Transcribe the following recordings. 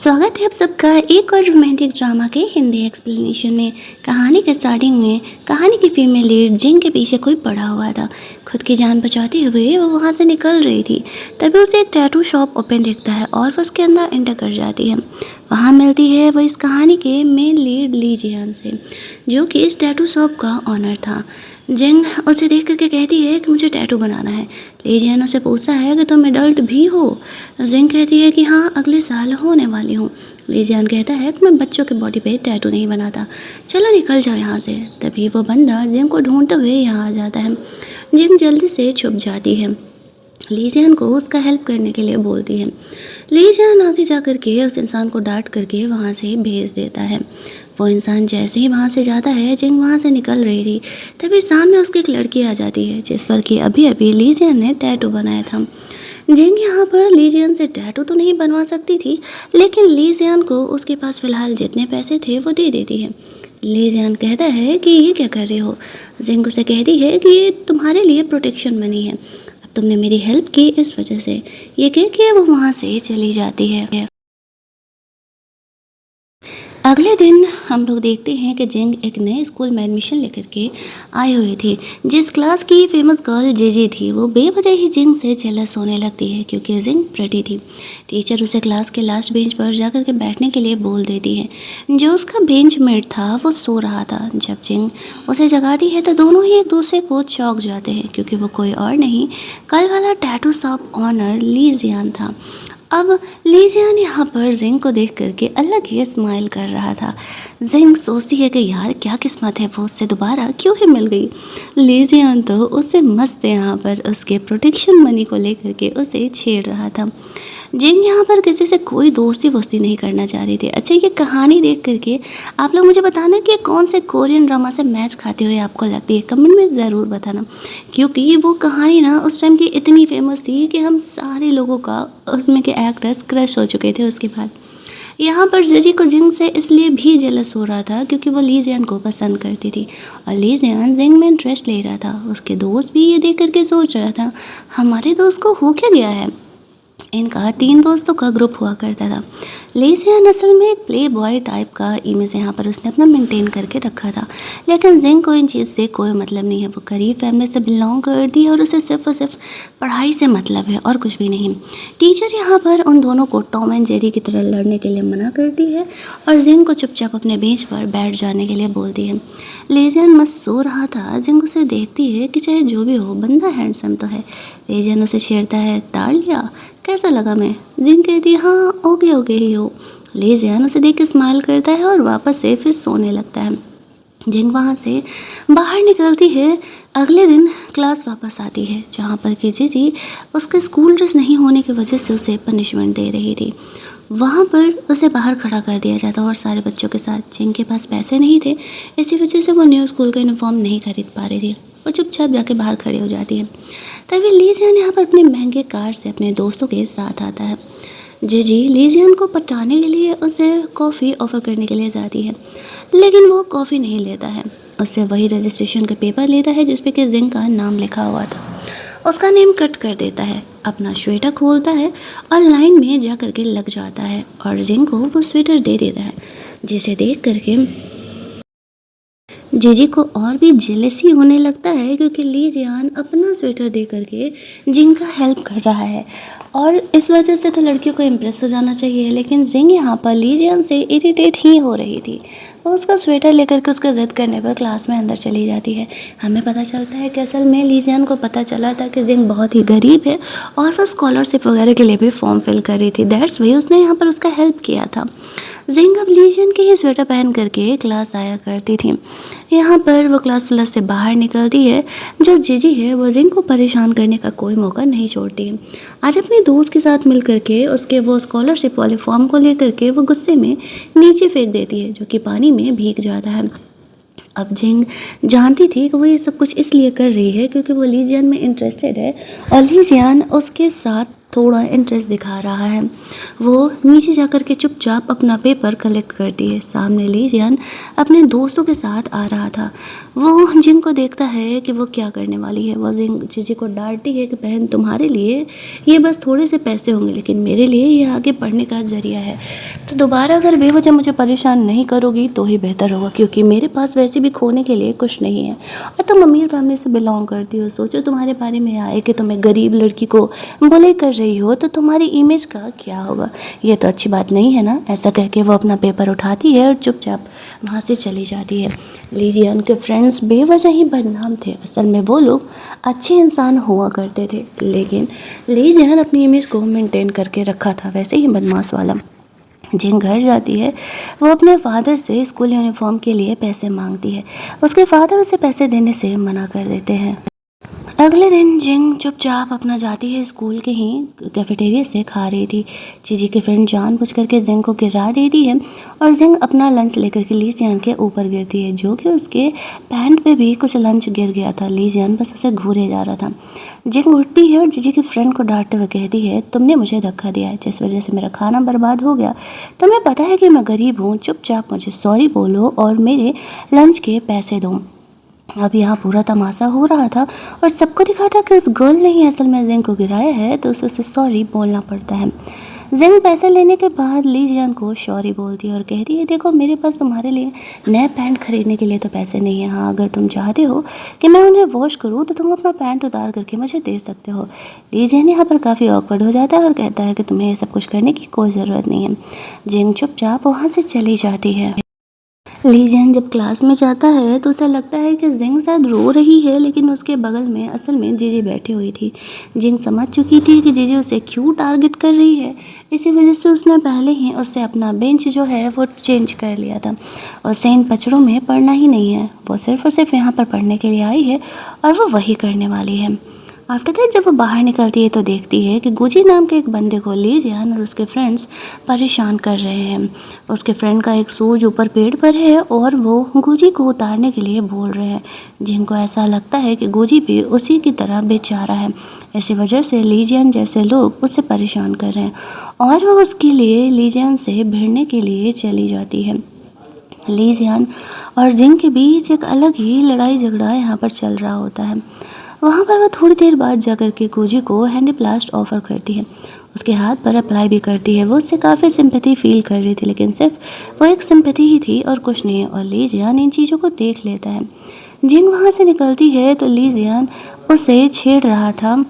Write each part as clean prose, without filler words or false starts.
स्वागत है आप सबका एक और रोमांटिक ड्रामा के हिंदी एक्सप्लेनेशन में। कहानी के स्टार्टिंग में कहानी की फीमेल लीड जिंग के पीछे कोई पड़ा हुआ था। खुद की जान बचाते हुए वो वहाँ से निकल रही थी। तभी उसे एक टैटू शॉप ओपन दिखता है और वो उसके अंदर एंटर कर जाती है। वहाँ मिलती है वो इस कहानी के मेन लीड ली जियान से, जो कि इस टैटू शॉप का ऑनर था। जिंग उसे देख करके कहती है कि मुझे टैटू बनाना है। ली जियान उसे पूछता है कि तुम एडल्ट भी हो। जिंग कहती है कि हाँ, अगले साल होने वाली हूँ। ली जियान कहता है कि मैं बच्चों के बॉडी पे टैटू नहीं बनाता, चलो निकल जाओ यहाँ से। तभी वो बंदा जिंग को ढूंढते हुए यहाँ आ जाता है। जिंग जल्दी से छुप जाती है। ली जियान को उसका हेल्प करने के लिए बोलती है। ली जियान आगे जा करके उस इंसान को डांट करके वहाँ से भेज देता है। वो इंसान जैसे ही वहाँ से जाता है, जिंग वहाँ से निकल रही थी, तभी सामने उसकी एक लड़की आ जाती है जिस पर कि अभी अभी ली जियान ने टैटू बनाया था। जिंग यहाँ पर ली जियान से टैटू तो नहीं बनवा सकती थी, लेकिन ली जियान को उसके पास फ़िलहाल जितने पैसे थे वो दे देती है। ली जियान कहता है कि ये क्या कर रहे हो। जिंग उसे कहती है कि ये तुम्हारे लिए प्रोटेक्शन मनी है, अब तुमने मेरी हेल्प की इस वजह से। ये कह के वो वहाँ से चली जाती है। अगले दिन हम लोग देखते हैं कि जिंग एक नए स्कूल में एडमिशन लेकर के आई हुई थी। जिस क्लास की फेमस गर्ल जेजी थी, वो बेवजह ही जिंग से जेलस होने लगती है क्योंकि जिंग प्रेटी थी। टीचर उसे क्लास के लास्ट बेंच पर जाकर के बैठने के लिए बोल देती है। जो उसका बेंच मेट था वो सो रहा था। जब जिंग उसे जगाती है तो दोनों ही एक दूसरे को चौंक जाते हैं क्योंकि वो कोई और नहीं, कल वाला टैटू शॉप ऑनर ली जियान था। अब ली जियान यहाँ पर जिंग को देख करके अलग ही स्माइल कर रहा था। जिंग सोचती है कि यार क्या किस्मत है, वो उससे दोबारा क्यों ही मिल गई। ली जियान तो उससे मस्त यहाँ पर उसके प्रोटेक्शन मनी को लेकर के उसे छेड़ रहा था। जिंग यहाँ पर किसी से कोई दोस्ती वोस्ती नहीं करना चाह रही थी। अच्छा, ये कहानी देख करके आप लोग मुझे बताना कि कौन से कोरियन ड्रामा से मैच खाते हुए आपको लगती है, कमेंट में ज़रूर बताना। क्योंकि वो कहानी ना उस टाइम की इतनी फेमस थी कि हम सारे लोगों का उसमें के एक्टर्स क्रश हो चुके थे उसके बाद। यहाँ पर जेजी को जिंग से इसलिए भी जेलस हो रहा था क्योंकि वो ली जियान को पसंद करती थी और ली जियान जिंग में इंटरेस्ट ले रहा था। उसके दोस्त भी ये देख करके सोच रहा था, हमारे दोस्त को हो क्या गया है। इनका 3 दोस्तों का ग्रुप हुआ करता था। ली जियान असल में एक प्ले बॉय टाइप का इमेज यहाँ पर उसने अपना मेंटेन करके रखा था, लेकिन जिंग को इन चीज़ से कोई मतलब नहीं है। वो गरीब फैमिली से बिलोंग करती है और उसे सिर्फ और सिर्फ पढ़ाई से मतलब है और कुछ भी नहीं। टीचर यहाँ पर उन दोनों को टॉम एंड जेरी की तरह लड़ने के लिए मना करती है और जिंग को चुपचाप अपने बेंच पर बैठ जाने के लिए बोलती है। ली जियान मस्त सो रहा था। जिंग उसे देखती है कि चाहे जो भी हो, बंदा हैंडसम तो है। ली जियान उसे छेड़ता है, ताड़ लिया, कैसा लगा मैं। जिंग कहती है हाँ, ओके ओके ही हो। ली जियान उसे देख के स्माइल करता है और वापस से फिर सोने लगता है। जिंग वहाँ से बाहर निकलती है। अगले दिन क्लास वापस आती है जहाँ पर कि जीजी उसके स्कूल ड्रेस नहीं होने की वजह से उसे पनिशमेंट दे रही थी। वहाँ पर उसे बाहर खड़ा कर दिया जाता और सारे बच्चों के साथ। जिंग के पास पैसे नहीं थे, इसी वजह से वो न्यू स्कूल का यूनिफॉर्म नहीं खरीद पा रही थी। वो चुपचाप जाके बाहर खड़ी हो जाती है। तभी ली जियान यहाँ पर अपने महंगे कार से अपने दोस्तों के साथ आता है। जीजी ली जियान को पटाने के लिए उसे कॉफ़ी ऑफ़र करने के लिए जाती है, लेकिन वो कॉफ़ी नहीं लेता है। उससे वही रजिस्ट्रेशन का पेपर लेता है जिस पे कि जिंग का नाम लिखा हुआ था। उसका नेम कट कर देता है, अपना स्वेटर खोलता है और लाइन में जा करके लग जाता है और जिंग को वो स्वेटर दे देता है, जिसे देख करके जीजी को और भी जेलसी होने लगता है क्योंकि ली जियान अपना स्वेटर दे करके जिंग का हेल्प कर रहा है और इस वजह से तो लड़कियों को इम्प्रेस हो जाना चाहिए, लेकिन जिंग यहाँ पर ली जियान से इरिटेट ही हो रही थी। वो उसका स्वेटर लेकर के उसका ज़िद करने पर क्लास में अंदर चली जाती है। हमें पता चलता है कि असल में ली जियान को पता चला था कि जिंग बहुत ही गरीब है और वो स्कॉलरशिप वगैरह के लिए भी फॉर्म फिल कर रही थी। दैट्स वाई उसने यहाँ पर उसका हेल्प किया था। जिंग अब ली जियान के ही स्वेटर पहन करके क्लास आया करती थी। यहाँ पर वो क्लास प्लस से बाहर निकलती है। जो जीजी है वो जिंग को परेशान करने का कोई मौका नहीं छोड़ती है। आज अपने दोस्त के साथ मिल करके उसके वो स्कॉलरशिप वाले फॉर्म को लेकर के वो गुस्से में नीचे फेंक देती है, जो कि पानी में भीग जाता है। अब जिंग जानती थी कि वो ये सब कुछ इसलिए कर रही है क्योंकि वो ली जियान में इंटरेस्टेड है और ली जियान उसके साथ थोड़ा इंटरेस्ट दिखा रहा है। वो नीचे जाकर के चुपचाप अपना पेपर कलेक्ट करती है। सामने ली जियान अपने दोस्तों के साथ आ रहा था। वो जिन को देखता है कि वो क्या करने वाली है। वो जिन जीजी को डांटती है कि बहन तुम्हारे लिए ये बस थोड़े से पैसे होंगे लेकिन मेरे लिए ये आगे बढ़ने का ज़रिया है। तो दोबारा अगर बेवजह मुझे परेशान नहीं करोगी तो ही बेहतर होगा, क्योंकि मेरे पास वैसे भी खोने के लिए कुछ नहीं है और तुम अमीर फैमिली से बिलोंग करती हो। सोचो तुम्हारे बारे में आए कि तुम एक गरीब लड़की को बुली कर रही हो तो तुम्हारी इमेज का क्या होगा। ये तो अच्छी बात नहीं है ना। ऐसा कह के वो अपना पेपर उठाती है और चुपचाप वहाँ से चली जाती है। लीजियन के फ्रेंड्स बेवजह ही बदनाम थे। असल में वो लोग अच्छे इंसान हुआ करते थे, लेकिन लीजियन अपनी इमेज को मेंटेन करके रखा था वैसे ही बदमाश वाला। जिन घर जाती है वो अपने फादर से स्कूल यूनिफॉर्म के लिए पैसे मांगती है। उसके फादर उसे पैसे देने से मना कर देते हैं। अगले दिन जिंग चुपचाप अपना जाती है स्कूल के ही कैफेटेरिया से खा रही थी। जीजी की फ्रेंड जानबूझ करके जिंग को गिरा देती है और जिंग अपना लंच लेकर के लीजियन के ऊपर गिरती है, जो कि उसके पैंट पे भी कुछ लंच गिर गया था। लीजियन बस उसे घूरे जा रहा था। जिंग उठती है और जीजी की फ्रेंड को डांटते हुए कहती है तुमने मुझे धक्का दिया है जिस वजह से मेरा खाना बर्बाद हो गया। तुम्हें पता है कि मैं गरीब हूँ, चुपचाप मुझे सॉरी बोलो और मेरे लंच के पैसे दो। अब यहाँ पूरा तमाशा हो रहा था और सबको दिखा था कि उस गर्ल ने ही असल में जिंग को गिराया है, तो उसे सॉरी बोलना पड़ता है। जिंग पैसे लेने के बाद लीजियन को सॉरी बोलती है और कहती है देखो मेरे पास तुम्हारे लिए नए पैंट खरीदने के लिए तो पैसे नहीं है। हाँ, अगर तुम चाहते हो कि मैं उन्हें वॉश करूँ तो तुम अपना पैंट उतार करके मुझे दे सकते हो। लीजियन यहाँ पर काफ़ी ऑकवर्ड हो जाता है और कहता है कि तुम्हें ये सब कुछ करने की कोई ज़रूरत नहीं है। जिंग चुपचाप वहाँ से चली जाती है। लीजियन जब क्लास में जाता है तो उसे लगता है कि जिंग शायद रो रही है, लेकिन उसके बगल में असल में जीजी बैठी हुई थी। जिंग समझ चुकी थी कि जीजी उसे क्यों टारगेट कर रही है, इसी वजह से उसने पहले ही उससे अपना बेंच जो है वो चेंज कर लिया था। उसे इन पचड़ों में पढ़ना ही नहीं है, वो सिर्फ और सिर्फ यहाँ पर पढ़ने के लिए आई है और वो वही करने वाली है। आफ्टर दैट जब वो बाहर निकलती है तो देखती है कि गुजी नाम के एक बंदे को लीजियन और उसके फ्रेंड्स परेशान कर रहे हैं। उसके फ्रेंड का एक शूज ऊपर पेड़ पर है और वो गुजी को उतारने के लिए बोल रहे हैं, जिनको ऐसा लगता है कि गुजी भी उसी की तरह बेचारा है। इसी वजह से लीजियन जैसे लोग उसे परेशान कर रहे हैं और वो उसके लिए लीजियन से भिड़ने के लिए चली जाती है। लीजियन और जिंग के बीच एक अलग ही लड़ाई झगड़ा यहाँ पर चल रहा होता है। वहाँ पर वह थोड़ी देर बाद जाकर के गुजी को हैंडी ब्लास्ट ऑफर करती है, उसके हाथ पर अप्लाई भी करती है। वो उससे काफ़ी सिंपैथी फील कर रही थी, लेकिन सिर्फ वो एक सिंपैथी ही थी और कुछ नहीं। और लीजियन इन चीज़ों को देख लेता है। जिंग वहाँ से निकलती है तो लीजियन उसे छेड़ रहा था।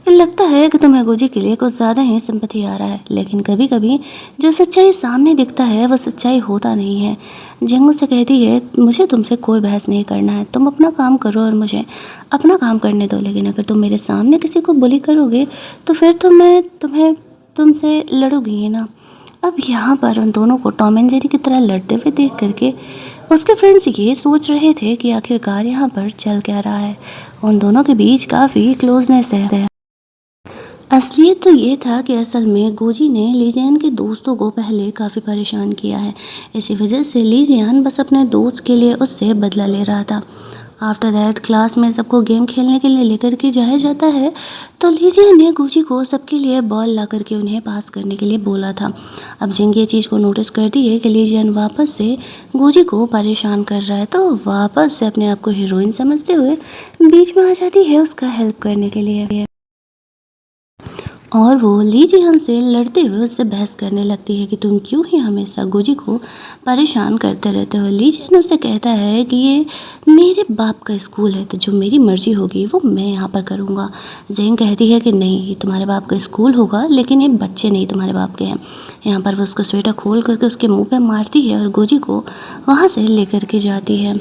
लगता है कि तुम्हें गुजी के लिए कुछ ज़्यादा ही सिंपैथी आ रहा है, लेकिन कभी कभी जो सच्चाई सामने दिखता है वह सच्चाई होता नहीं है। जिंग उससे कहती है मुझे तुमसे कोई बहस नहीं करना है, तुम अपना काम करो और मुझे अपना काम करने दो, लेकिन अगर तुम मेरे सामने किसी को बुली करोगे तो फिर तो मैं तुमसे लड़ूंगी ही ना। अब यहाँ पर उन दोनों को टॉम एंड जेरी की तरह लड़ते हुए देख करके उसके फ्रेंड्स ये सोच रहे थे कि आखिरकार यहाँ पर चल क्या रहा है। उन दोनों के बीच काफ़ी क्लोजनेस है। असलियत तो ये था कि असल में गुजी ने लीजियन के दोस्तों को पहले काफ़ी परेशान किया है। इसी वजह से लीजियन बस अपने दोस्त के लिए उससे बदला ले रहा था। आफ्टर दैट क्लास में सबको गेम खेलने के लिए लेकर के जाया जाता है, तो लीजियन ने गुजी को सबके लिए बॉल ला करके उन्हें पास करने के लिए बोला था। अब जिंग ये चीज़ को नोटिस करती है कि लीजियन वापस से गुजी को परेशान कर रहा है, तो वापस से अपने आप को हीरोइन समझते हुए बीच में आ जाती है उसका हेल्प करने के लिए। और वो लीजियन से लड़ते हुए उससे बहस करने लगती है कि तुम क्यों ही हमेशा गुजी को परेशान करते रहते हो। लीजियन उससे कहता है कि ये मेरे बाप का स्कूल है, तो जो मेरी मर्ज़ी होगी वो मैं यहाँ पर करूँगा। जेन कहती है कि नहीं, ये तुम्हारे बाप का स्कूल होगा लेकिन ये बच्चे नहीं तुम्हारे बाप के हैं। यहाँ पर वो उसका स्वेटर खोल करके उसके मुँह पर मारती है और गुजी को वहाँ से लेकर के जाती है।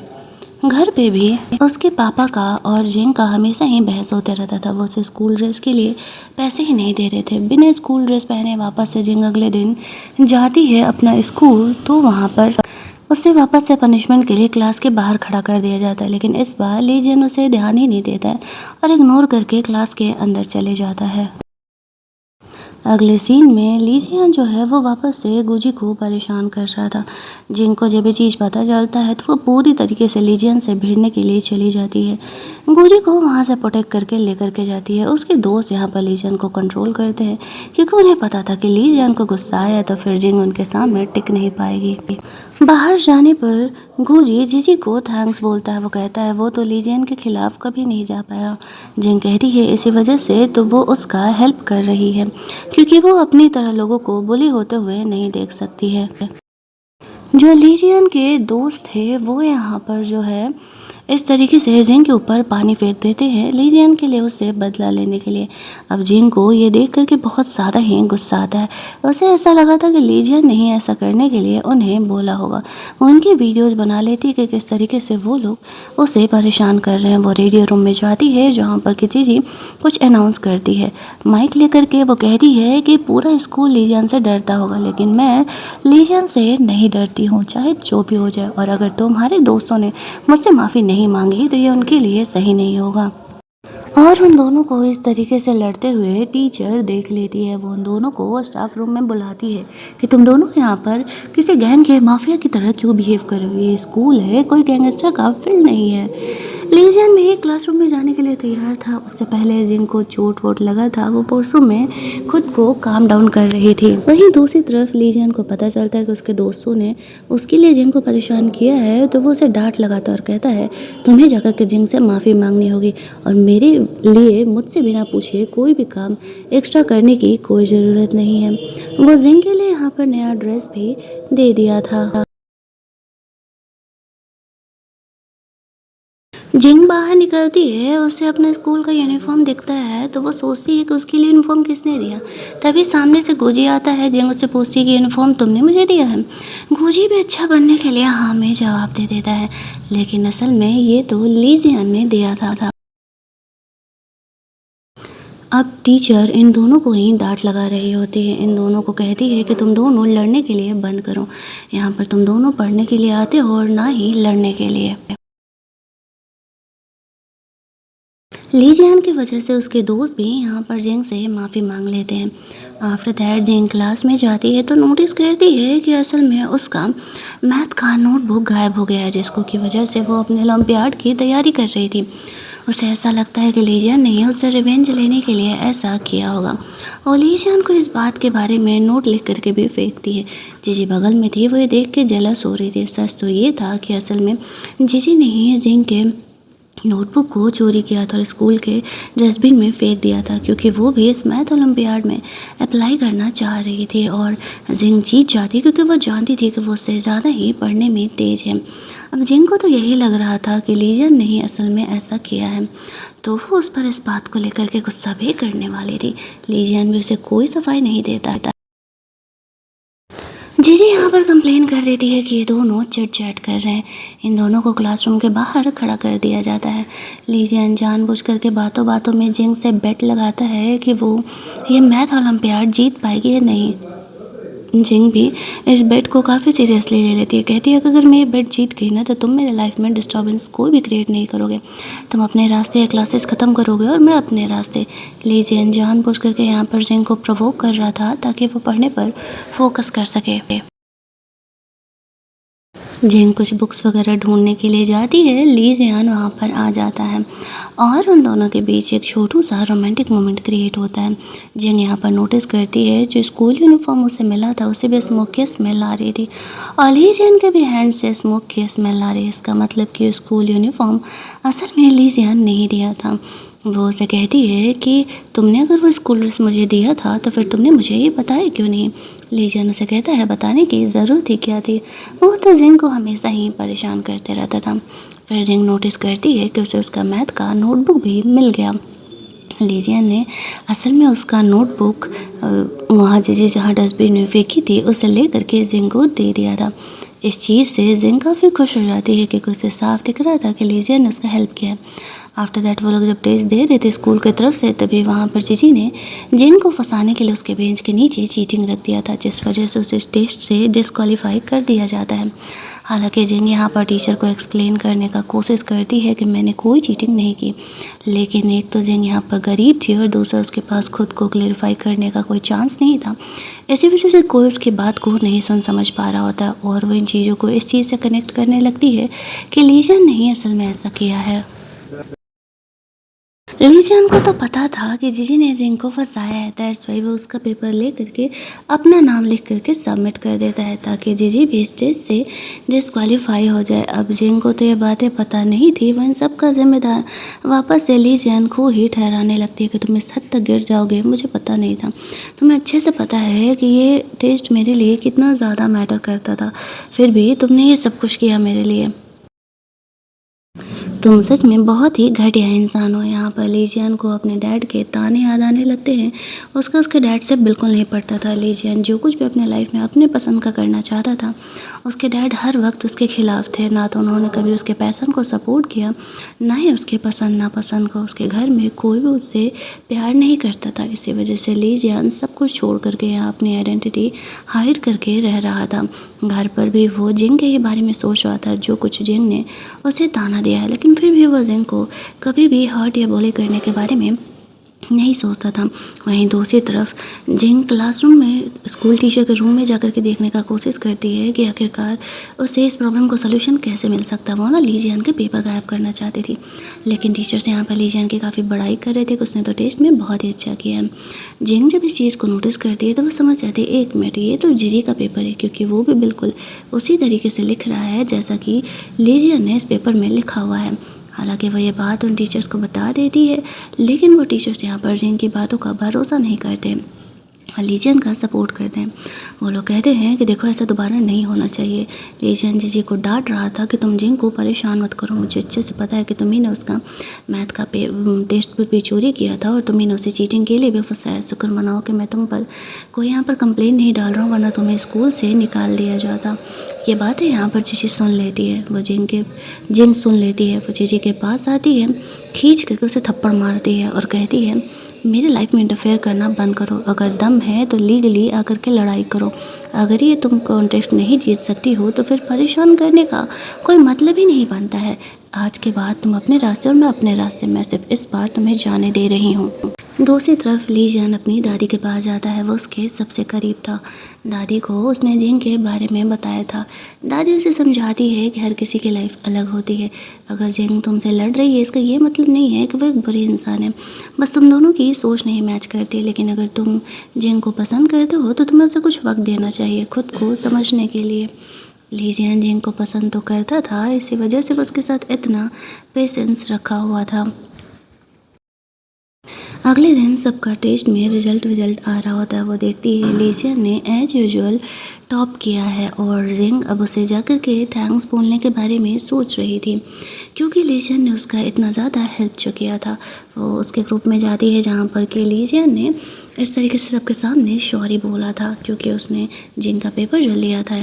घर पे भी उसके पापा का और जिंग का हमेशा ही बहस होते रहता था। वो उसे स्कूल ड्रेस के लिए पैसे ही नहीं दे रहे थे। बिना स्कूल ड्रेस पहने वापस से जिंग अगले दिन जाती है अपना स्कूल, तो वहाँ पर उसे वापस से पनिशमेंट के लिए क्लास के बाहर खड़ा कर दिया जाता है, लेकिन इस बार लीजियन उसे ध्यान ही नहीं देता है और इग्नोर करके क्लास के अंदर चले जाता है। अगले सीन में लीजियन जो है वो वापस से गुजी को परेशान कर रहा था। जिंग को जब ये चीज़ पता चलता है तो वो पूरी तरीके से लीजियन से भिड़ने के लिए चली जाती है। गुजी को वहाँ से प्रोटेक्ट करके लेकर के जाती है। उसके दोस्त यहाँ पर लीजियन को कंट्रोल करते हैं, क्योंकि उन्हें पता था कि लीजियन को गुस्सा आया तो फिर जिंग उनके सामने टिक नहीं पाएगी। बाहर जाने पर गुजी जीजी को थैंक्स बोलता है। वो कहता है वो तो लीजियन के खिलाफ कभी नहीं जा पाया। जिंग कहती है इसी वजह से तो वो उसका हेल्प कर रही है, क्योंकि वो अपनी तरह लोगों को बुली होते हुए नहीं देख सकती है। जो लीजियन के दोस्त थे वो यहाँ पर जो है इस तरीके से जिंग के ऊपर पानी फेंक देते हैं लीजियन के लिए उससे बदला लेने के लिए। अब जिंग को ये देख करके बहुत ज़्यादा ही गुस्सा आता है। उसे ऐसा लगा था कि लीजियन ने ही ऐसा करने के लिए उन्हें बोला होगा। वो उनकी वीडियोज़ बना लेती है कि किस तरीके से वो लोग उसे परेशान कर रहे हैं। वो रेडियो रूम में जाती है जहाँ पर कि जीजी कुछ अनाउंस करती है। माइक लेकर के वो कहती है कि पूरा स्कूल लीजियन से डरता होगा, लेकिन मैं लीजियन से नहीं डरती हूँ, चाहे जो भी हो जाए। और अगर तुम्हारे दोस्तों ने मुझसे माफ़ी नहीं मांगी तो ये उनके लिए सही नहीं होगा। और उन दोनों को इस तरीके से लड़ते हुए टीचर देख लेती है। वो उन दोनों को स्टाफ रूम में बुलाती है कि तुम दोनों यहाँ पर किसी गैंग के माफिया की तरह क्यों बिहेव कर रहे हो। ये स्कूल है, कोई गैंगस्टर का फील्ड नहीं है। लीजियन भी क्लासरूम में जाने के लिए तैयार था। उससे पहले जिनको चोट वोट लगा था वो वॉशरूम में खुद को काम डाउन कर रही थी। वहीं दूसरी तरफ लीजियन को पता चलता है कि उसके दोस्तों ने उसके लिए जिंग को परेशान किया है, तो वो उसे डांट लगाता और कहता है तुम्हें जाकर के जिंग से माफ़ी मांगनी होगी और मेरे लिए मुझसे बिना पूछे कोई भी काम एक्स्ट्रा करने की कोई ज़रूरत नहीं है। वो जिंग के लिए यहाँ पर नया ड्रेस भी दे दिया था। जिंग बाहर निकलती है, उसे अपने स्कूल का यूनिफॉर्म दिखता है तो वो सोचती है कि उसके लिए यूनिफॉर्म किसने दिया। तभी सामने से गोजी आता है। जिंग उससे पूछती है कि यूनिफॉर्म तुमने मुझे दिया है। गोजी भी अच्छा बनने के लिए हाँ में जवाब दे देता है, लेकिन असल में ये तो लीजियन ने दिया था। अब टीचर इन दोनों को ही डांट लगा रही होती है। इन दोनों को कहती है कि तुम दोनों लड़ने के लिए बंद करो। यहाँ पर तुम दोनों पढ़ने के लिए आते हो और ना ही लड़ने के लिए। लीजियन की वजह से उसके दोस्त भी यहाँ पर जिंग से माफ़ी मांग लेते हैं। आफ्टर दैट जिंग क्लास में जाती है तो नोटिस करती है कि असल में उसका मैथ का नोटबुक गायब हो गया है, जिसको की वजह से वो अपने ओलंपियाड की तैयारी कर रही थी। उसे ऐसा लगता है कि लीजियन ने उससे रिवेंज लेने के लिए ऐसा किया होगा और लीजियन को इस बात के बारे में नोट लिख करके भी फेंकती है। जीजी बगल में थी, वो ये देख के जेलस हो रही थी। सच तो ये था कि असल में जीजी ने ही जिंग के नोटबुक को चोरी किया था और स्कूल के डस्टबिन में फेंक दिया था, क्योंकि वो भी इस मैथ ओलंपियाड में अप्लाई करना चाह रही थी और जिंग जीत जाती क्योंकि वो जानती थी कि वो उससे ज़्यादा ही पढ़ने में तेज़ है। अब जिंग को तो यही लग रहा था कि लीजियन ने ही असल में ऐसा किया है, तो वो उस पर इस बात को लेकर के गुस्सा भी करने वाली थी। लीजियन भी उसे कोई सफाई नहीं देता था। जीजी यहाँ पर कंप्लेन कर देती है कि ये दोनों चिट चैट कर रहे हैं। इन दोनों को क्लासरूम के बाहर खड़ा कर दिया जाता है। लीजियन जानबूझ करके बातों बातों में जिंग से बेट लगाता है कि वो ये मैथ ओलंपियाड जीत पाएगी या नहीं। जिंग भी इस बेट को काफ़ी सीरियसली ले लेती है। कहती है कि अगर मैं ये बेट जीत गई ना तो तुम मेरे लाइफ में डिस्टर्बेंस कोई भी क्रिएट नहीं करोगे। तुम अपने रास्ते क्लासेस ख़त्म करोगे और मैं अपने रास्ते। लीजियन जानबूझ करके यहाँ पर जिंग को प्रोवोक कर रहा था ताकि वो पढ़ने पर फोकस कर सके। जिंग कुछ बुक्स वगैरह ढूंढने के लिए जाती है। लीजियन वहाँ पर आ जाता है और उन दोनों के बीच एक छोटू सा रोमांटिक मोमेंट क्रिएट होता है। जिंग यहाँ पर नोटिस करती है जो स्कूल यूनिफॉर्म उसे मिला था उसे भी स्मोक की स्मेल आ रही थी और लीजियन के भी हैंड से स्मोक की स्मेल आ रही है। इसका मतलब कि स्कूल यूनिफॉर्म असल में लीजियन नहीं दिया था। वो उसे कहती है कि तुमने अगर वो स्कूल ड्रेस मुझे दिया था तो फिर तुमने मुझे ये बताया क्यों नहीं। लीजियन उसे कहता है बताने की ज़रूरत ही क्या थी, वो तो जिंग को हमेशा ही परेशान करते रहता था। फिर जिंग नोटिस करती है कि उसे उसका मैथ का नोटबुक भी मिल गया। लीजियन ने असल में उसका नोटबुक वहाँ जीजी जहाँ डस्टबिन में फेंकी थी उसे ले करके जिंग को दे दिया था। इस चीज़ से जिंग काफ़ी खुश हो जाती है क्योंकि उसे साफ दिख रहा था कि लीजियन ने उसका हेल्प किया। आफ्टर दैट वो लोग जब टेस्ट दे रहे थे स्कूल की तरफ से तभी वहाँ पर जीजी ने जिंग को फंसाने के लिए उसके बेंच के नीचे चीटिंग रख दिया था, जिस वजह से उसे इस टेस्ट से डिस्क्वालीफाई कर दिया जाता है। हालांकि जिंग यहाँ पर टीचर को एक्सप्लेन करने का कोशिश करती है कि मैंने कोई चीटिंग नहीं की, लेकिन एक तो जिंग यहाँ पर गरीब थी और दूसरा उसके पास खुद को क्लेरिफाई करने का कोई चांस नहीं था। इसी वजह से कोई उसकी बात को नहीं समझ पा रहा होता और वो इन चीज़ों को इस चीज़ से कनेक्ट करने लगती है कि लीजियन ने ही असल में ऐसा किया है। लीजियन को तो पता था कि जीजी ने जिंग को फंसाया है, दैट्स वाई वो उसका पेपर ले करके अपना नाम लिख करके सबमिट कर देता है ताकि जीजी भी स्टेज से डिस्क्वालीफाई हो जाए। अब जिंग को तो ये बातें पता नहीं थी, वो इन सब का जिम्मेदार वापस से लीजियन को ही ठहराने लगती है कि तुम इस हद तक गिर जाओगे, मुझे पता नहीं था। तुम्हें अच्छे से पता है कि ये टेस्ट मेरे लिए कितना ज़्यादा मैटर करता था, फिर भी तुमने ये सब कुछ किया मेरे लिए। तुम सच में बहुत ही घटिया इंसान हो। यहाँ पर लीजियन को अपने डैड के ताने याद आने लगते हैं। उसका उसके डैड से बिल्कुल नहीं पड़ता था। लीजियन जो कुछ भी अपने लाइफ में अपने पसंद का करना चाहता था, उसके डैड हर वक्त उसके खिलाफ थे। ना तो उन्होंने कभी उसके पैसन को सपोर्ट किया, ना ही उसके पसंद नापसंद को। उसके घर में कोई भी उससे प्यार नहीं करता था। इसी वजह से लीजियन सब कुछ छोड़ करके यहाँ अपनी आइडेंटिटी हाइड करके रह रहा था। घर पर भी वो जिंग के ही बारे में सोच रहा था, जो कुछ जिंग ने उसे ताना दिया है, लेकिन फिर भी वो जिंग को कभी भी हर्ट या बुली करने के बारे में नहीं सोचता था। वहीं दूसरी तरफ जिंग क्लासरूम में स्कूल टीचर के रूम में जाकर के देखने का कोशिश करती है कि आखिरकार उसे इस प्रॉब्लम को सलूशन कैसे मिल सकता। वो ना लीजियन के पेपर गायब करना चाहती थी, लेकिन टीचर्स यहाँ पर लीजियन की काफ़ी बड़ाई कर रहे थे कि उसने तो टेस्ट में बहुत ही अच्छा किया है। जिंग जब इस चीज़ को नोटिस करती है तो वो समझ जाती है, एक मिनट, ये तो जीजी का पेपर है, क्योंकि वो भी बिल्कुल उसी तरीके से लिख रहा है जैसा कि लीजियन ने इस पेपर में लिखा हुआ है। हालांकि वो ये बात उन टीचर्स को बता देती है, लेकिन वो टीचर्स यहाँ पर जिंग की बातों का भरोसा नहीं करते, लीजियन का सपोर्ट करते हैं। वो लोग कहते हैं कि देखो, ऐसा दोबारा नहीं होना चाहिए। लीजियन जीजी को डांट रहा था कि तुम जिंग को परेशान मत करो, मुझे अच्छे से पता है कि तुम्ही ने उसका मैथ का टेस्ट भी चोरी किया था और तुम्ही ने उसे चीटिंग के लिए भी फंसाया। शुक्र मनाओ कि मैं तुम पर कोई यहाँ पर कंप्लेन नहीं डाल रहा हूँ, वरना तुम्हें स्कूल से निकाल दिया जाता। ये बातें यहाँ पर जीजी सुन लेती है। वो जिंग सुन लेती है। वो जीजी के पास आती है, खींच करके उसे थप्पड़ मारती है और कहती है, मेरे लाइफ में इंटरफेयर करना बंद करो। अगर दम है तो लीगली आकर के लड़ाई करो। अगर ये तुम कॉन्टेस्ट नहीं जीत सकती हो तो फिर परेशान करने का कोई मतलब ही नहीं बनता है। आज के बाद तुम अपने रास्ते और मैं अपने रास्ते। मैं सिर्फ इस बार तुम्हें जाने दे रही हूँ। दूसरी तरफ लीजियन अपनी दादी के पास जाता है। वो उसके सबसे करीब था। दादी को उसने जिंग के बारे में बताया था। दादी उसे समझाती है कि हर किसी की लाइफ अलग होती है। अगर जिंग तुमसे लड़ रही है, इसका ये मतलब नहीं है कि वो एक बुरी इंसान है, बस तुम दोनों की सोच नहीं मैच करती। लेकिन अगर तुम जिंग को पसंद करते हो तो तुम्हें उसे कुछ वक्त देना चाहिए खुद को समझने के लिए। लीजियन जिंग को पसंद तो करता था, इसी वजह से वो उसके साथ इतना पेशेंस रखा हुआ था। अगले दिन सबका टेस्ट में रिजल्ट आ रहा होता है। वो देखती है लीजियन ने एज यूजुअल टॉप किया है और जिंग अब उसे जाकर के थैंक्स बोलने के बारे में सोच रही थी, क्योंकि लीजियन ने उसका इतना ज़्यादा हेल्प जो किया था। वो उसके ग्रुप में जाती है जहाँ पर कि लीजियन ने इस तरीके से सबके सामने सॉरी बोला था, क्योंकि उसने जिंग का पेपर जो लिया था।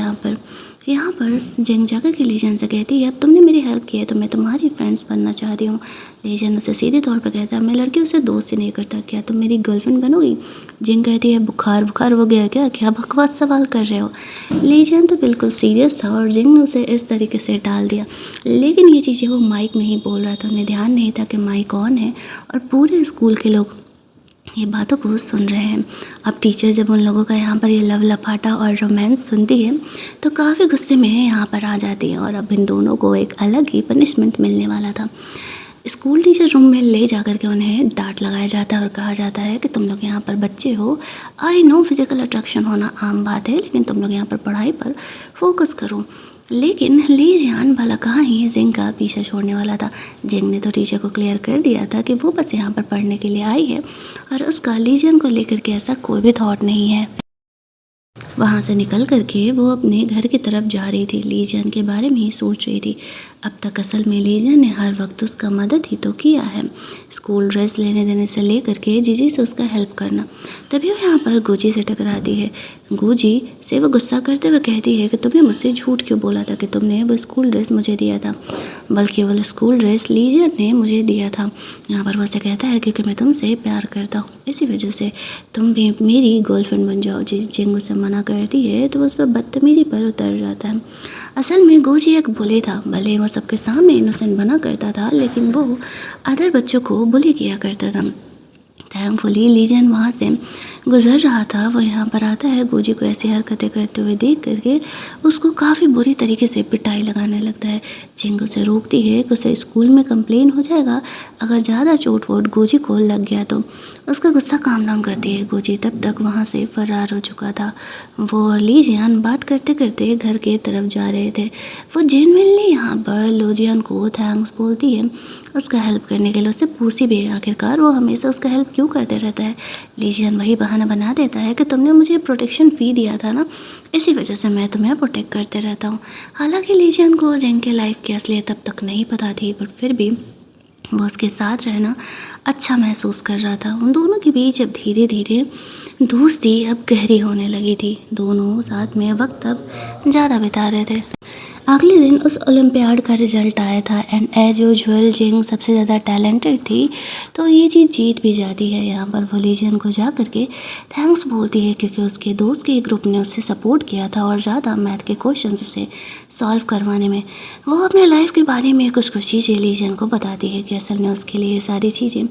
यहाँ पर जिंग जाकर के लीजियन से कहती है, अब तुमने मेरी हेल्प की है तो मैं तुम्हारी फ्रेंड्स बनना चाहती हूँ। लीजियन उसे सीधे तौर पर कहता है, मैं लड़की उसे दोस्त ही नहीं करता, क्या तुम मेरी गर्लफ्रेंड बनोगी? जिंग कहती है, बुखार हो गया क्या? क्या बकवास सवाल कर रहे हो? लीजियन तो बिल्कुल सीरियस था और जिंग ने उसे इस तरीके से टाल दिया। लेकिन ये चीज़ें वो माइक में ही बोल रहा था, उन्हें ध्यान नहीं था कि माइक ऑन है और पूरे स्कूल के लोग ये बातों को सुन रहे हैं। अब टीचर जब उन लोगों का यहाँ पर ये लव लपाटा और रोमांस सुनती है तो काफ़ी गुस्से में यहाँ पर आ जाती है और अब इन दोनों को एक अलग ही पनिशमेंट मिलने वाला था। स्कूल टीचर रूम में ले जाकर के उन्हें डांट लगाया जाता है और कहा जाता है कि तुम लोग यहाँ पर बच्चे हो, आई नो फिजिकल अट्रैक्शन होना आम बात है, लेकिन तुम लोग यहाँ पर पढ़ाई पर फोकस करो। लेकिन लीजियन भला कहाँ ही जिंग का पीछा छोड़ने वाला था। जिंग ने तो टीचर को क्लियर कर दिया था कि वो बस यहाँ पर पढ़ने के लिए आई है और उसका लीजियन को लेकर के ऐसा कोई भी थॉट नहीं है। वहाँ से निकल करके वो अपने घर की तरफ जा रही थी, लीजियन के बारे में ही सोच रही थी। अब तक असल में लीजियन ने हर वक्त उसका मदद ही तो किया है, स्कूल ड्रेस लेने देने से लेकर के जीजी से उसका हेल्प करना। तभी वो यहाँ पर गुजी से टकराती है। गुजी से वो गुस्सा करते हुए कहती है कि तुमने मुझसे झूठ क्यों बोला था कि तुमने वो स्कूल ड्रेस मुझे दिया था, बल्कि वो स्कूल ड्रेस लीजियन ने मुझे दिया था। यहाँ पर वो उसे कहता है क्योंकि मैं तुमसे प्यार करता हूँ, इसी वजह से तुम भी मेरी गर्लफ्रेंड बन जाओ। जिंग उसे मना करती है तो उस पर बदतमीजी पर उतर जाता है। असल में गुजी एक बुली था, भले वो सबके सामने इनोसेंट बना करता था, लेकिन वो अदर बच्चों को बुली किया करता था। थैंकफुली लीजियन वहाँ से गुजर रहा था वो यहाँ पर आता है। गोजी को ऐसी हरकतें करते हुए देख करके उसको काफ़ी बुरी तरीके से पिटाई लगाने लगता है। जिंग उसे रोकती है कि उसे स्कूल में कंप्लेन हो जाएगा अगर ज़्यादा चोट वोट गोजी को लग गया तो। उसका गुस्सा काम डाउन करती है। गोजी तब तक वहाँ से फरार हो चुका था। वो और लीजियन बात करते करते घर के तरफ जा रहे थे। वो जेनविनली यहाँ पर लोजियन को थैंक्स बोलती है उसका हेल्प करने के लिए। उससे पूछती भी है आखिरकार वो हमेशा उसका हेल्प क्यों करते रहता है। लीजियन वही बहाना बना देता है कि तुमने मुझे प्रोटेक्शन फ़ी दिया था ना, इसी वजह से मैं तुम्हें प्रोटेक्ट करते रहता हूँ। हालांकि लीजियन को जिंग के लाइफ की असलियत तब तक नहीं पता थी, पर फिर भी वो उसके साथ रहना अच्छा महसूस कर रहा था। उन दोनों के बीच अब धीरे धीरे दोस्ती अब गहरी होने लगी थी। दोनों साथ में वक्त अब ज़्यादा बिता रहे थे। अगले दिन उस ओलंपियाड का रिजल्ट आया था एंड एज यूजुअल जिंग सबसे ज़्यादा टैलेंटेड थी, तो ये चीज़ जीत भी जाती है। यहाँ पर वो लीजियन को जा करके थैंक्स बोलती है क्योंकि उसके दोस्त के ग्रुप ने उससे सपोर्ट किया था और ज़्यादा मैथ के क्वेश्चन से सॉल्व करवाने में। वो अपने लाइफ के बारे में कुछ कुछ चीज़ें लीजियन को बताती है कि असल में उसके लिए ये सारी चीज़ें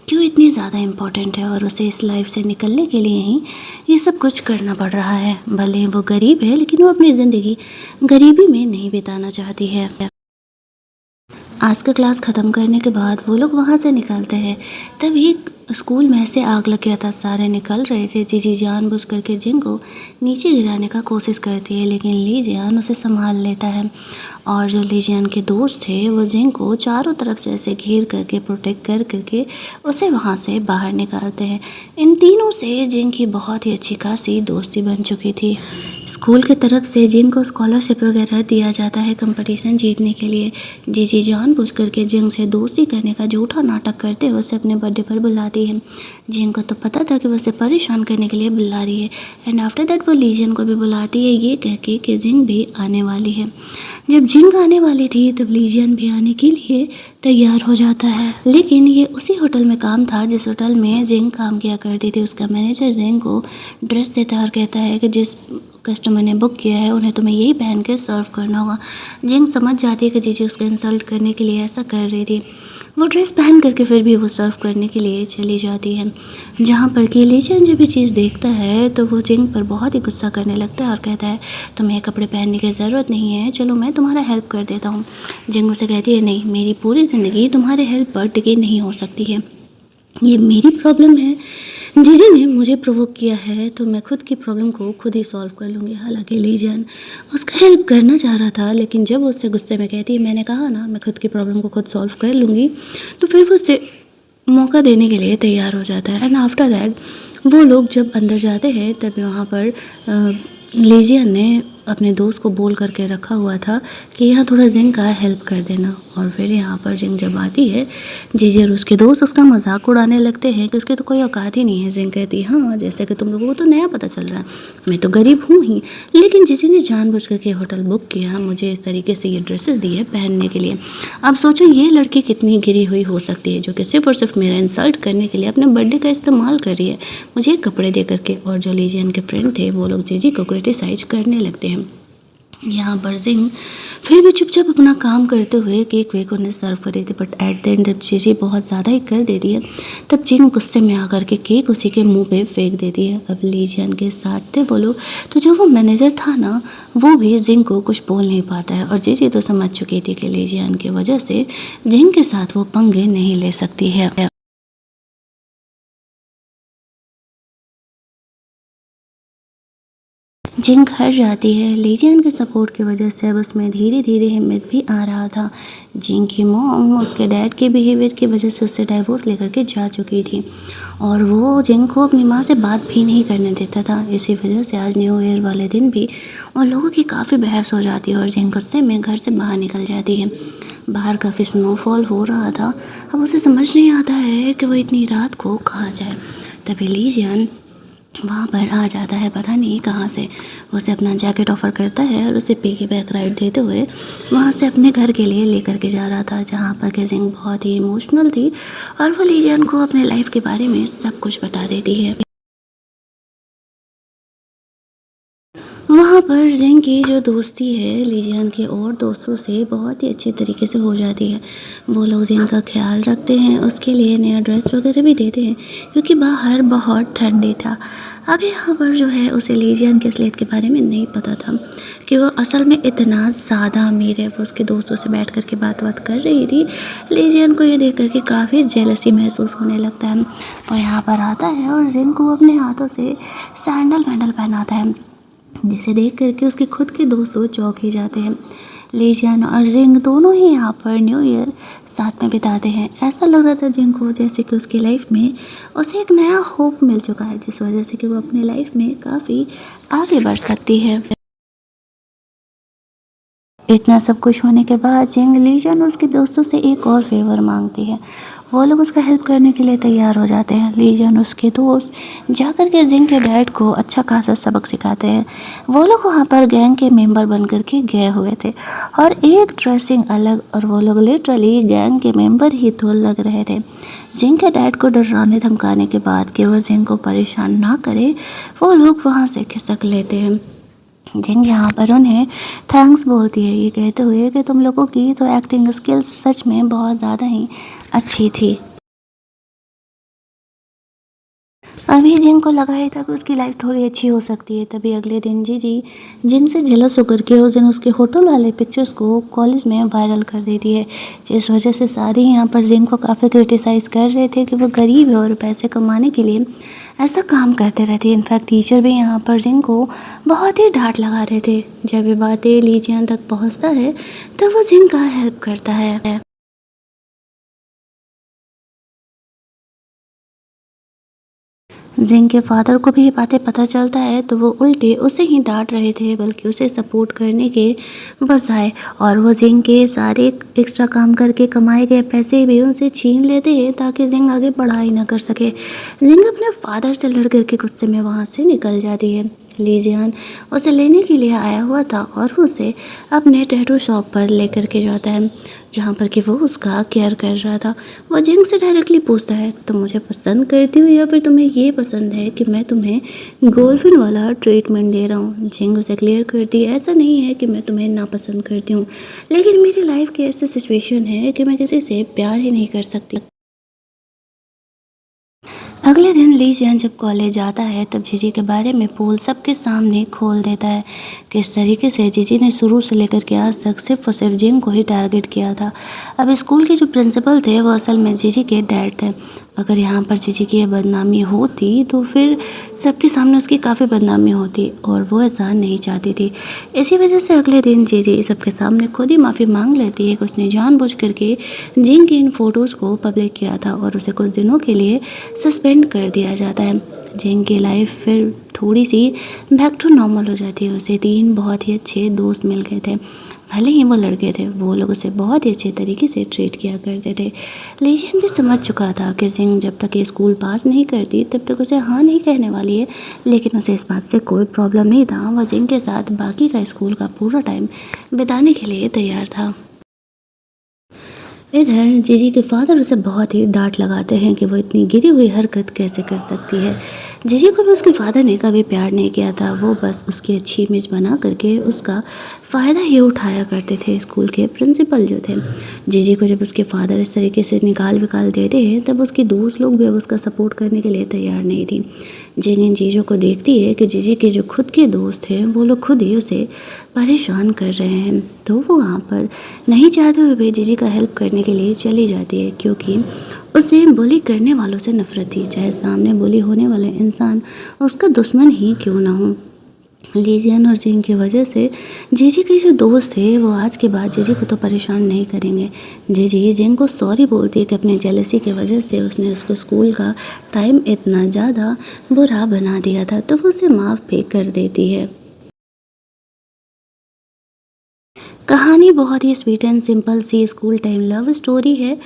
क्यों इतनी ज़्यादा इम्पोर्टेंट है और उसे इस लाइफ से निकलने के लिए ही ये सब कुछ करना पड़ रहा है। भले वो गरीब है लेकिन वो अपनी ज़िंदगी गरीबी में नहीं बिताना चाहती है। आज का क्लास ख़त्म करने के बाद वो लोग वहाँ से निकलते हैं। तभी स्कूल में से आग लग गया था, सारे निकल रहे थे। जीजी जानबूझ करके जिंग को नीचे गिराने का कोशिश करती है लेकिन ली जियान उसे संभाल लेता है। और जो ली जियान के दोस्त थे वो जिंग को चारों तरफ से ऐसे घेर करके प्रोटेक्ट कर करके उसे वहाँ से बाहर निकालते हैं। इन तीनों से जिंग की बहुत ही अच्छी खासी दोस्ती बन चुकी थी। स्कूल की तरफ से जिंग को स्कॉलरशिप वगैरह दिया जाता है कंपटीशन जीतने के लिए। जीजी जानबूझ करके जिंग से दोस्ती करने का झूठा नाटक करते हुए उसे अपने बर्थडे पर बुलाती है। जिंग को तो पता था कि वो उसे परेशान करने के लिए बुला रही है एंड आफ्टर दैट वो लीजियन को भी बुलाती है ये कह के कि जिंग भी आने वाली है। जब जिंग आने वाली थी तब लीजियन भी आने के लिए तैयार हो जाता है, लेकिन ये उसी होटल में काम था जिस होटल में जिंग काम किया करती थी। उसका मैनेजर जिंग को ड्रेस देता है और कहता है कि जिस कस्टमर ने बुक किया है उन्हें तुम्हें यही पहन के सर्व करना होगा। जिंग समझ जाती है कि जीजी उसको इंसल्ट करने के लिए ऐसा कर रही थी। वो ड्रेस पहन करके फिर भी वो सर्व करने के लिए चली जाती है। जहाँ पर कि लीजियन जब ये चीज़ देखता है तो वो जिंग पर बहुत ही गुस्सा करने लगता है और कहता है तुम्हें कपड़े पहनने की ज़रूरत नहीं है, चलो मैं तुम्हारा हेल्प कर देता हूँ। जिंग उसे कहती है नहीं, मेरी पूरी ज़िंदगी तुम्हारे हेल्प पर टिकी नहीं हो सकती है, ये मेरी प्रॉब्लम है। जीजी ने मुझे प्रोवोक किया है तो मैं खुद की प्रॉब्लम को खुद ही सॉल्व कर लूँगी। हालांकि लीजियन उसका हेल्प करना चाह रहा था लेकिन जब वो उससे गुस्से में कहती है मैंने कहा ना मैं खुद की प्रॉब्लम को खुद सॉल्व कर लूँगी, तो फिर वो उससे मौका देने के लिए तैयार हो जाता है। एंड आफ्टर दैट वो लोग जब अंदर जाते हैं तब वहाँ पर लीजियन ने अपने दोस्त को बोल करके रखा हुआ था कि यहाँ थोड़ा जिंग का हेल्प कर देना। और फिर यहाँ पर जिंग जब आती है जीजी और उसके दोस्त उसका मजाक उड़ाने लगते हैं कि उसकी तो कोई औकात ही नहीं है। जिंग कहती है हाँ जैसे कि तुम लोगों को तो नया पता चल रहा है, मैं तो गरीब हूँ ही, लेकिन जीजी ने जानबूझ करके होटल बुक किया, मुझे इस तरीके से ये ड्रेसेस दी है पहनने के लिए। अब सोचो ये लड़की कितनी गिरी हुई हो सकती है जो कि सिर्फ और सिर्फ मेरा इंसल्ट करने के लिए अपने बर्थडे का इस्तेमाल कर रही है मुझे कपड़े दे करके। और जो लीजियन के फ्रेंड थे वो लोग जीजी को क्रिटिसाइज करने लगते हैं। यहाँ पर जिंग फिर भी चुपचाप अपना काम करते हुए केक वेक उन्हें सर्व कर रही थी, बट एट द एंड जब जीजी बहुत ज़्यादा ही कर देती है तब जिंग गुस्से में आकर के केक उसी के मुंह पे फेंक देती है। अब लीजियन के साथ थे वो लोग, तो जो वो मैनेजर था ना वो भी जिंग को कुछ बोल नहीं पाता है और जीजी तो समझ चुकी थी कि लीजियन की वजह से जिंग के साथ वो पंगे नहीं ले सकती है। जिंग हार जाती है। लीजियन के सपोर्ट की वजह से अब उसमें धीरे धीरे हिम्मत भी आ रहा था। जिंग की मॉम उसके डैड के बिहेवियर की वजह से उससे डाइवोर्स लेकर के जा चुकी थी और वो जिंग को अपनी माँ से बात भी नहीं करने देता था। इसी वजह से आज न्यू ईयर वाले दिन भी उन लोगों की काफ़ी बहस हो जाती है और जिंग गुस्से में घर से बाहर निकल जाती है। बाहर काफ़ी स्नोफॉल हो रहा था। अब उसे समझ नहीं आता है कि वो इतनी रात को कहाँ जाए। तभी लीजियन वहाँ पर आ जाता है, पता नहीं कहाँ से। उसे अपना जैकेट ऑफ़र करता है और उसे पिगी बैक राइड देते हुए वहाँ से अपने घर के लिए लेकर के जा रहा था, जहाँ पर कि जिंग बहुत ही इमोशनल थी और वो लीजियन को अपने लाइफ के बारे में सब कुछ बता देती है। वहाँ यहाँ पर जिंग की जो दोस्ती है लीजियन के और दोस्तों से बहुत ही अच्छे तरीके से हो जाती है। वो लोग जिंग का ख्याल रखते हैं, उसके लिए नया ड्रेस वगैरह भी देते हैं क्योंकि बाहर बहुत ठंडी था। अब यहाँ पर जो है उसे लीजियन के असलियत के बारे में नहीं पता था कि वो असल में इतना ज़्यादा अमीर है। वो उसके दोस्तों से बैठ कर के बात कर रही थी। लीजियन को ये देख कर के काफ़ी जेलसी महसूस होने लगता है। वो यहाँ पर आता है और जिंग को अपने हाथों से सैंडल वैंडल पहनाता है, जिसे देख करके उसके खुद के दोस्त वो चौंक ही जाते हैं। लीजियन और जिंग दोनों ही यहाँ पर न्यू ईयर साथ में बिताते हैं। ऐसा लग रहा था जिंग को जैसे कि उसकी लाइफ में उसे एक नया होप मिल चुका है, जिस वजह से कि वो अपनी लाइफ में काफ़ी आगे बढ़ सकती है। इतना सब कुछ होने के बाद जिंग लीजियन और उसके दोस्तों से एक और फेवर मांगती है। वो लोग उसका हेल्प करने के लिए तैयार हो जाते हैं। लीजियन उसके दोस्त जाकर के जिंग के डैड को अच्छा खासा सबक सिखाते हैं। वो लोग वहाँ पर गैंग के मेंबर बन कर के गए हुए थे और एक ड्रेसिंग अलग, और वो लोग लिटरली गैंग के मेंबर ही तो लग रहे थे। जिंग के डैड को डराने धमकाने के बाद कि वो जिंग को परेशान ना करे, वो लोग वहाँ से खिसक लेते हैं। जिंग यहाँ पर उन्हें थैंक्स बोलती है, ये कहते हुए कि तुम लोगों की तो एक्टिंग स्किल्स सच में बहुत ज़्यादा ही अच्छी थी। अभी जिंग को लगा ही था कि उसकी लाइफ थोड़ी अच्छी हो सकती है, तभी अगले दिन जीजी जिंग से जेलस होकर के उस दिन उसके होटल वाले पिक्चर्स को कॉलेज में वायरल कर देती है, जिस वजह से सारे यहाँ पर जिंग को काफ़ी क्रिटिसाइज़ कर रहे थे कि वो गरीब है और पैसे कमाने के लिए ऐसा काम करते रहते हैं। इनफैक्ट टीचर भी यहाँ पर जिंग को बहुत ही डांट लगा रहे थे। जब ये बातें लीजियन तक पहुँचता है तब वो जिंग का हेल्प करता है। जिंग के फादर को भी ये बातें पता चलता है तो वो उल्टे उसे ही डांट रहे थे, बल्कि उसे सपोर्ट करने के बजाय, और वो जिंग के सारे एक्स्ट्रा काम करके कमाए गए पैसे भी उनसे छीन लेते हैं ताकि जिंग आगे पढ़ाई ना कर सके। जिंग अपने फादर से लड़ करके गुस्से में वहाँ से निकल जाती है। लीजियन उसे लेने के लिए आया हुआ था और वो उसे अपने टैटू शॉप पर लेकर के जाता है, जहाँ पर कि वो उसका केयर कर रहा था। वो जिंग से डायरेक्टली पूछता है, तुम मुझे पसंद करती हो या फिर तुम्हें ये पसंद है कि मैं तुम्हें गर्लफ्रेंड वाला ट्रीटमेंट दे रहा हूँ। जिंग उसे क्लियर करती है, ऐसा नहीं है कि मैं तुम्हें नापसंद करती हूँ, लेकिन मेरी लाइफ की ऐसी सिचुएशन है कि मैं किसी से प्यार ही नहीं कर सकती। अगले दिन लीजियन जब कॉलेज जाता है तब जीजी के बारे में पोल सबके सामने खोल देता है। किस तरीके से जीजी ने शुरू से लेकर के आज तक सिर्फ और सिर्फ जिंग को ही टारगेट किया था। अब स्कूल के जो प्रिंसिपल थे वो असल में जीजी के डैड थे। अगर यहाँ पर जीजी की यह बदनामी होती तो फिर सबके सामने उसकी काफ़ी बदनामी होती, और वो ऐसा नहीं चाहती थी। इसी वजह से अगले दिन जीजी सबके सामने खुद ही माफ़ी मांग लेती है कि उसने जानबूझ करके जिंग के इन फ़ोटोज़ को पब्लिक किया था और उसे कुछ दिनों के लिए सस्पेंड कर दिया जाता है। जिंग की लाइफ फिर थोड़ी सी बैक टू नॉर्मल हो जाती है। उसे 3 बहुत ही अच्छे दोस्त मिल गए थे। भले ही वो लड़के थे, वो लोग उसे बहुत ही अच्छे तरीके से ट्रीट किया करते थे। लीजियन भी समझ चुका था कि जिंग जब तक ये स्कूल पास नहीं करती तब तक उसे हाँ नहीं कहने वाली है, लेकिन उसे इस बात से कोई प्रॉब्लम नहीं था। वह जिंग के साथ बाकी का स्कूल का पूरा टाइम बिताने के लिए तैयार था। इधर जीजी के फादर उसे बहुत ही डांट लगाते हैं कि वो इतनी गिरी हुई हरकत कैसे कर सकती है। जीजी को भी उसके फादर ने कभी प्यार नहीं किया था, वो बस उसकी अच्छी इमेज बना करके उसका फ़ायदा ही उठाया करते थे स्कूल के प्रिंसिपल जो थे। जीजी को जब उसके फादर इस तरीके से निकाल विकाल देते हैं तब उसके दोस्त लोग भी अब उसका सपोर्ट करने के लिए तैयार नहीं थी। जिन इन चीज़ों को देखती है कि जीजी के जो खुद के दोस्त हैं वो लोग खुद ही उसे परेशान कर रहे हैं, तो वो वहाँ पर नहीं चाहते हुए भी जीजी का हेल्प करने के लिए चली जाती है, क्योंकि उसे बुली करने वालों से नफरत थी, चाहे सामने बुली होने वाले इंसान उसका दुश्मन ही क्यों ना हो। लीजियन और जिंग की वजह से जीजी के जो दोस्त थे वो आज के बाद जीजी को तो परेशान नहीं करेंगे। जीजी जिंग को सॉरी बोलती है कि अपनी जेलसी की वजह से उसने उसको स्कूल का टाइम इतना ज़्यादा बुरा बना दिया था, तो वो उसे माफ़ भी कर देती है। कहानी बहुत ही स्वीट एंड सिंपल सी स्कूल टाइम लव स्टोरी है,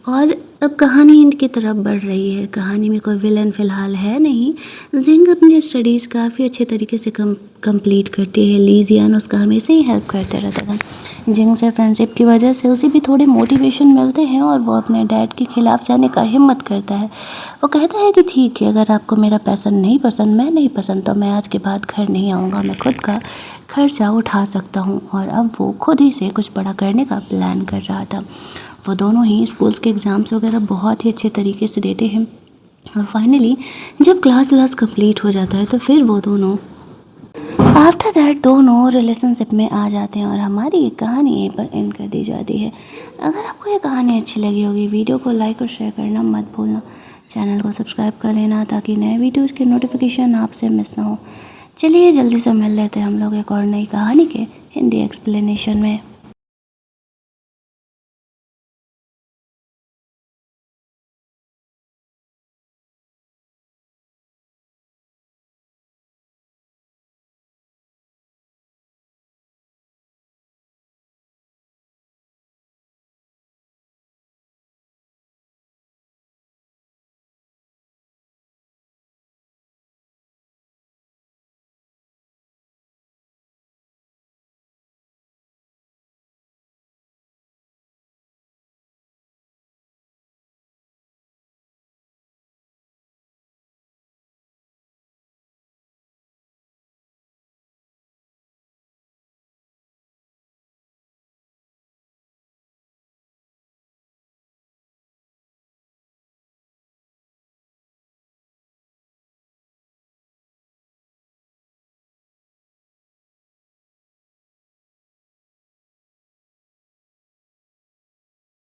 और अब कहानी एंड की तरफ बढ़ रही है। कहानी में कोई विलन फ़िलहाल है नहीं। जिंग अपनी स्टडीज़ काफ़ी अच्छे तरीके से कंप्लीट करती है। ली जियान उसका हमेशा ही हेल्प करते रहता था। जिंग से फ्रेंडशिप की वजह से उसे भी थोड़े मोटिवेशन मिलते हैं और वो अपने डैड के खिलाफ जाने का हिम्मत करता है। वो कहता है कि ठीक है, अगर आपको मेरा पैसा नहीं पसंद, मैं नहीं पसंद, तो मैं आज के बाद घर नहीं आऊँगा, मैं खुद का खर्चा उठा सकता हूँ। और अब वो खुद ही से कुछ बड़ा करने का प्लान कर रहा था। वो दोनों ही स्कूल्स के एग्ज़ाम्स वगैरह बहुत ही अच्छे तरीके से देते हैं और फाइनली जब क्लास कंप्लीट हो जाता है तो फिर वो दोनों आफ्टर दैट दोनों रिलेशनशिप में आ जाते हैं और हमारी ये कहानी यहीं पर एंड कर दी जाती है। अगर आपको ये कहानी अच्छी लगी होगी, वीडियो को लाइक और शेयर करना मत भूलना। चैनल को सब्सक्राइब कर लेना ताकि नए वीडियोज़ के नोटिफिकेशन आपसे मिस ना हो। चलिए जल्दी से मिल लेते हैं हम लोग एक और नई कहानी के हिंदी एक्सप्लेनेशन में।